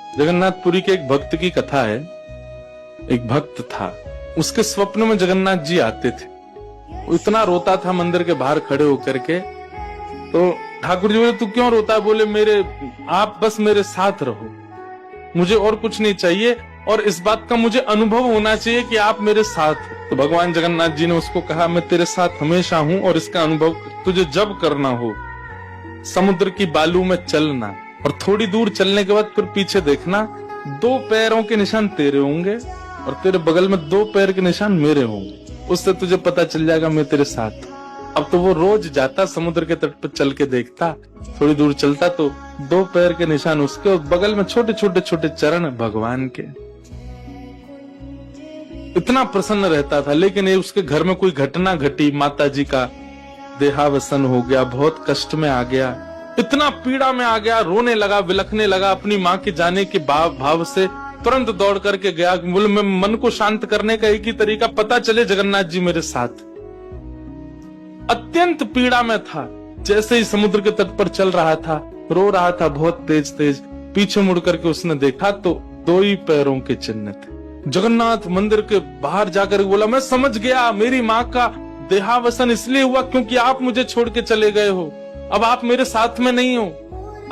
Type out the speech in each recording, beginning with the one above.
जगन्नाथपुरी के एक भक्त की कथा है। एक भक्त था, उसके स्वप्न में जगन्नाथ जी आते थे। वो इतना रोता था मंदिर के बाहर खड़े होकर के। तो ठाकुर जी बोले, तू क्यों रोता है? बोले, आप बस मेरे साथ रहो, मुझे और कुछ नहीं चाहिए, और इस बात का मुझे अनुभव होना चाहिए कि आप मेरे साथ हो। तो भगवान जगन्नाथ जी ने उसको कहा, मैं तेरे साथ हमेशा हूं, और इसका अनुभव तुझे जब करना हो समुद्र की बालू में चलना, और थोड़ी दूर चलने के बाद फिर पीछे देखना, 2 पैरों के निशान तेरे होंगे और तेरे बगल में 2 पैर के निशान मेरे होंगे। उससे तुझे पता चल जाएगा मैं तेरे साथ हूं। अब तो वो रोज जाता, समुद्र के तट पर चल के देखता, थोड़ी दूर चलता तो 2 पैर के निशान उसके, और बगल में छोटे छोटे छोटे चरण भगवान के। इतना प्रसन्न रहता था। लेकिन ये उसके घर में कोई घटना घटी, माता जी का देहावसन हो गया, बहुत कष्ट में आ गया, इतना पीड़ा में आ गया, रोने लगा, बिलखने लगा। अपनी माँ के जाने के भाव से तुरंत दौड़ करके गया। बोले, मैं मन को शांत करने का एक ही तरीका, पता चले जगन्नाथ जी मेरे साथ। अत्यंत पीड़ा में था। जैसे ही समुद्र के तट पर चल रहा था, रो रहा था बहुत तेज तेज। पीछे मुड़ करके उसने देखा तो 2 ही पैरों के चिन्ह थे। जगन्नाथ मंदिर के बाहर जाकर बोला, मैं समझ गया, मेरी माँ का देहावसन इसलिए हुआ क्योंकि आप मुझे छोड़ के चले गए हो। अब आप मेरे साथ में नहीं हो।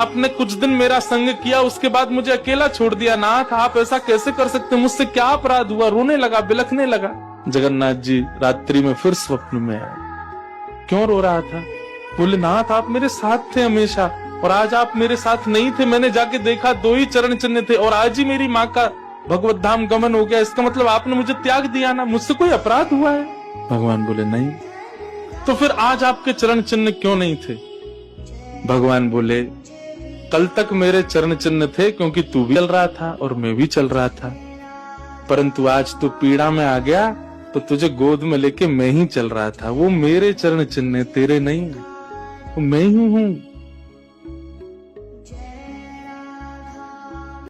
आपने कुछ दिन मेरा संग किया, उसके बाद मुझे अकेला छोड़ दिया। नाथ, आप ऐसा कैसे कर सकते? मुझसे क्या अपराध हुआ? रोने लगा, बिलखने लगा। जगन्नाथ जी रात्रि में फिर स्वप्न में आए। क्यों रो रहा था? बोले, नाथ, आप मेरे साथ थे हमेशा, और आज आप मेरे साथ नहीं थे। मैंने जाके देखा 2 ही चरण चिन्ह थे, और आज ही मेरी माँ का भगवत धाम गमन हो गया। इसका मतलब आपने मुझे त्याग दिया ना? मुझसे कोई अपराध हुआ है? भगवान बोले, नहीं। तो फिर आज आपके चरण चिन्ह क्यों नहीं थे? भगवान बोले, कल तक मेरे चरण चिन्ह थे क्योंकि तू भी चल रहा था और मैं भी चल रहा था, परंतु आज तू पीड़ा में आ गया तो तुझे गोद में लेके मैं ही चल रहा था। वो मेरे चरण चिन्ह, तेरे नहीं, वो मैं ही हूं।